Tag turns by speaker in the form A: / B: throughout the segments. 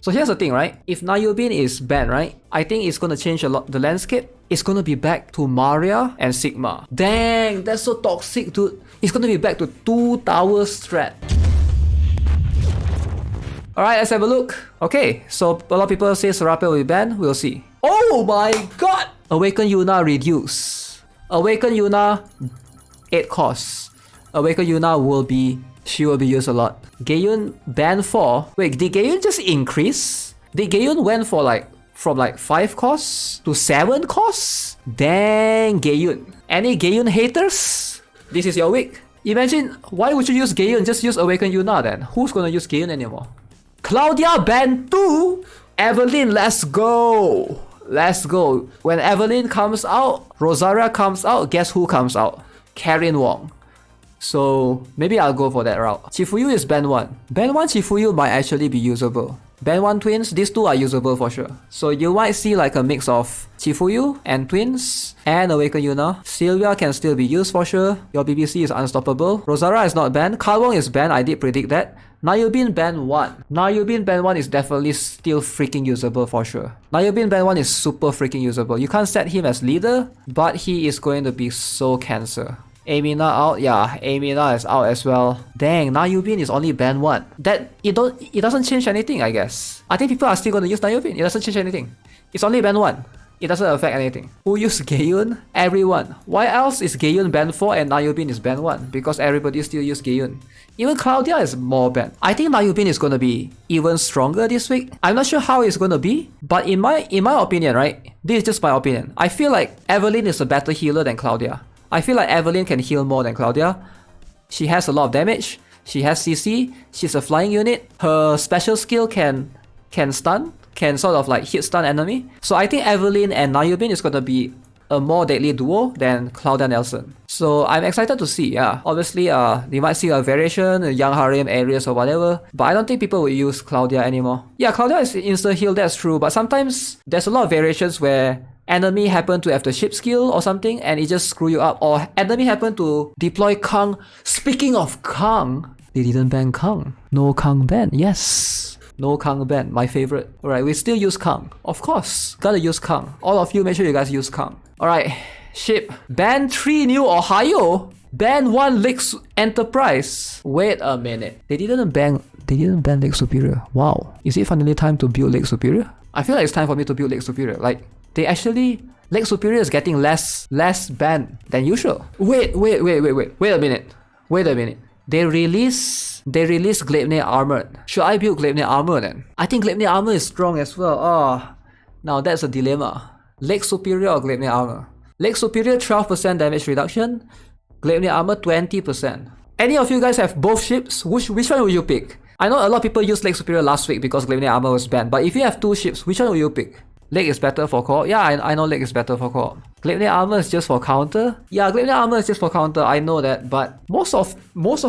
A: So here's the thing, right? If Nayubin is banned, right? I think it's gonna change a lot the landscape. It's gonna be back to Maria and Sigma. Dang, that's so toxic, dude. It's gonna be back to 2 towers strat. Alright, let's have a look. Okay, so a lot of people say Serapia will be banned. We'll see. Oh my god! Awaken Yuna reduce. Awaken Yuna 8 costs. Awaken Yuna will be... she will be used a lot. Gayun ban 4. Wait, did Gayun just increase? Did Gayun went for from 5 costs to 7 costs? Dang, Gayun. Any Gayun haters? This is your week. Imagine, why would you use Gayun? Just use Awaken Yuna then. Who's gonna use Gayun anymore? Claudia ban 2! Evelyn, let's go! Let's go. When Evelyn comes out, Rosaria comes out, guess who comes out? Karen Wong. So maybe I'll go for that route. Chifuyu is ban 1. Ban 1 Chifuyu might actually be usable. Ban 1 twins, these two are usable for sure. So you might see like a mix of Chifuyu and twins and Awaken Yuna. Sylvia can still be used for sure. Your BBC is unstoppable. Rosaria is not banned. Kalwong is banned, I did predict that. Nayubin ban 1. Nayubin ban 1 is definitely still freaking usable for sure. Nayubin ban 1 is super freaking usable. You can't set him as leader, but he is going to be so cancer. Amina out, yeah, Amina is out as well. Dang, Nayubin is only ban 1. That it doesn't change anything, I guess. I think people are still going to use Nayubin. It doesn't change anything. It's only ban 1. It doesn't affect anything. Who used Gayun? Everyone. Why else is Gayun ban 4 and Nayubin is ban 1? Because everybody still use Gayun. Even Claudia is more banned. I think Nayubin is going to be even stronger this week. I'm not sure how it's going to be, but in my opinion, right? This is just my opinion. I feel like Evelyn is a better healer than Claudia. I feel like Evelyn can heal more than Claudia. She has a lot of damage. She has CC. She's a flying unit. Her special skill can stun. Can sort of like hit stun enemy. So I think Evelyn and Nayubin is going to be a more deadly duo than Claudia Nelson. So I'm excited to see, yeah. Obviously, you might see a variation, Young Harem areas or whatever. But I don't think people will use Claudia anymore. Yeah, Claudia is insta-heal, that's true. But sometimes there's a lot of variations where enemy happen to have the ship skill or something and it just screw you up. Or enemy happen to deploy Kang. Speaking of Kang, they didn't ban Kang. No Kang ban, yes. No Kang ban, my favorite. Alright, we still use Kang. Of course, gotta use Kang. All of you, make sure you guys use Kang. Alright, ship. Ban 3 new Ohio. Ban 1 Lake Enterprise. Wait a minute. They didn't ban Lake Superior. Wow. Is it finally time to build Lake Superior? I feel like it's time for me to build Lake Superior. Like, they actually... Lake Superior is getting less banned than usual. Wait a minute. They release Gleipnir Armored. Should I build Gleipnir Armor then? I think Gleipnir Armor is strong as well. Oh, now that's a dilemma. Lake Superior or Gleipnir Armor? Lake Superior 12% damage reduction. Gleipnir Armor 20%. Any of you guys have both ships? Which one will you pick? I know a lot of people used Lake Superior last week because Gleipnir Armor was banned. But if you have 2 ships, which one will you pick? Lake is better for co-op. Yeah, I know Lake is better for co-op. Gleipnir Armor is just for counter. Yeah, Gleipnir Armor is just for counter. I know that, but most of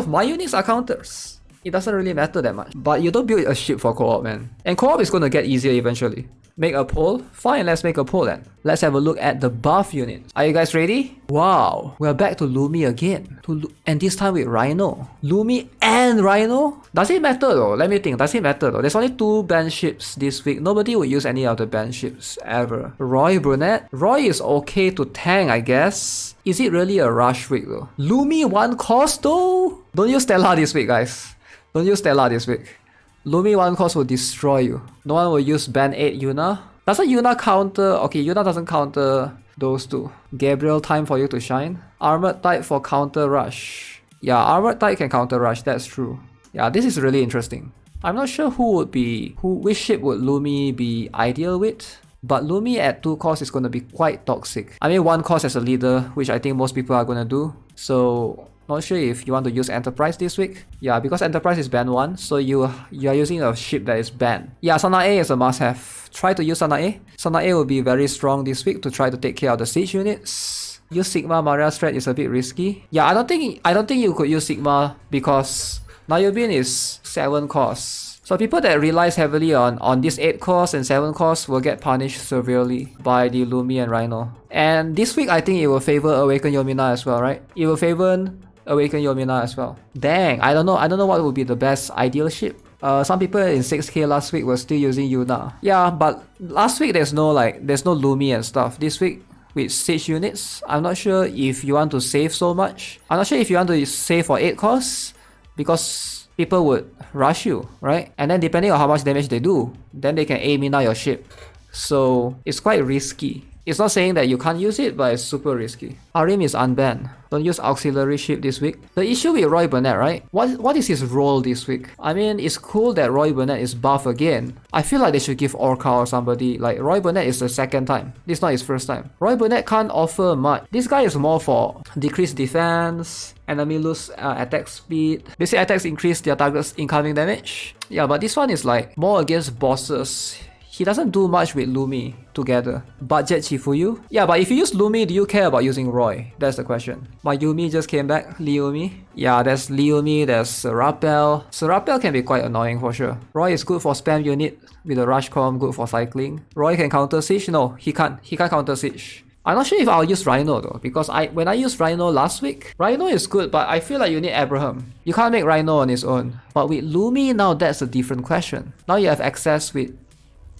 A: my units are counters. It doesn't really matter that much. But you don't build a ship for co-op, man. And co-op is gonna get easier eventually. Make a poll? Fine, let's make a poll then. Let's have a look at the buff units. Are you guys ready? Wow, we're back to Lumi again. And this time with Rhino. Lumi and Rhino? Does it matter though? Let me think. Does it matter though? There's only 2 banned ships this week. Nobody would use any of the banned ships ever. Roy Brunette? Roy is okay to tank, I guess. Is it really a rush week though? Lumi 1 cost though? Don't use Stella this week, guys. Don't use Stella this week. Lumi 1 cost will destroy you. No one will use ban 8 Yuna. Doesn't Yuna counter... Okay, Yuna doesn't counter those 2. Gabriel, time for you to shine. Armored type for counter rush. Yeah, armored type can counter rush, that's true. Yeah, this is really interesting. I'm not sure which ship would Lumi be ideal with. But Lumi at 2 cost is going to be quite toxic. I mean 1 cost as a leader, which I think most people are going to do. So... not sure if you want to use Enterprise this week. Yeah, because Enterprise is ban 1, so you are using a ship that is banned. Yeah, Sanae is a must-have. Try to use Sanae. Sanae will be very strong this week to try to take care of the siege units. Use Sigma Maria strat is a bit risky. Yeah, I don't think you could use Sigma because Nayubin is 7 costs. So people that relies heavily on this 8 cost and 7 cost will get punished severely by the Lumi and Rhino. And this week I think it will favor Awaken Yomina as well, right? It will favor Awaken Yomina as well. Dang, I don't know what would be the best ideal ship. Some people in 6k last week were still using Yuna. Yeah, but last week there's no Lumi and stuff. This week with Sage units, I'm not sure if you want to save so much. I'm not sure if you want to save for 8 costs, because people would rush you, right? And then depending on how much damage they do, then they can aim in on your ship. So it's quite risky. It's not saying that you can't use it, but it's super risky. Arim is unbanned. Don't use auxiliary ship this week. The issue with Roy Burnett, right? What is his role this week? I mean, it's cool that Roy Burnett is buff again. I feel like they should give Orca or somebody. Like, Roy Burnett is the second time. This is not his first time. Roy Burnett can't offer much. This guy is more for decreased defense, enemy lose attack speed. Basic attacks increase their target's incoming damage. Yeah, but this one is like more against bosses. He doesn't do much with Lumi together. Budget Chifuyu? Yeah, but if you use Lumi, do you care about using Roy? That's the question. Mayumi just came back. Leomi? Yeah, there's Leomi, there's Serapel. Serapel can be quite annoying for sure. Roy is good for spam unit with a rush com, good for cycling. Roy can counter siege? No, he can't. He can't counter siege. I'm not sure if I'll use Rhino though, because when I used Rhino last week, Rhino is good, but I feel like you need Abraham. You can't make Rhino on his own. But with Lumi, now that's a different question. Now you have access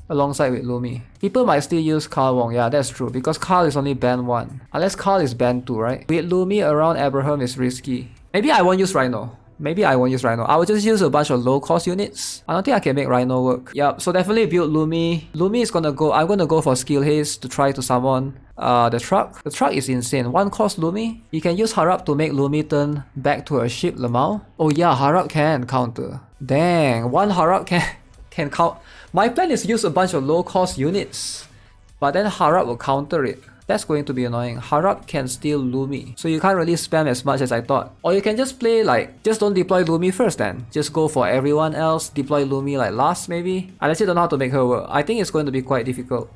A: alongside with Lumi. People might still use Carl Wong. Yeah, that's true, because Carl is only band 1. Unless Carl is band 2, right? With Lumi around Abraham is risky. Maybe I won't use Rhino. I will just use a bunch of low cost units. I don't think I can make Rhino work. Yep, so definitely build Lumi. Lumi is gonna go, I'm gonna go for skill haste to try to summon the truck. The truck is insane. 1 cost Lumi. You can use Harap to make Lumi turn back to a ship Lamau. Oh yeah, Harap can counter. Dang, 1 Harap can count. My plan is to use a bunch of low cost units, but then Harap will counter it. That's going to be annoying. Harap can steal Lumi, so you can't really spam as much as I thought. Or you can just play like, just don't deploy Lumi first then. Just go for everyone else, deploy Lumi like last maybe. I actually don't know how to make her work. I think it's going to be quite difficult.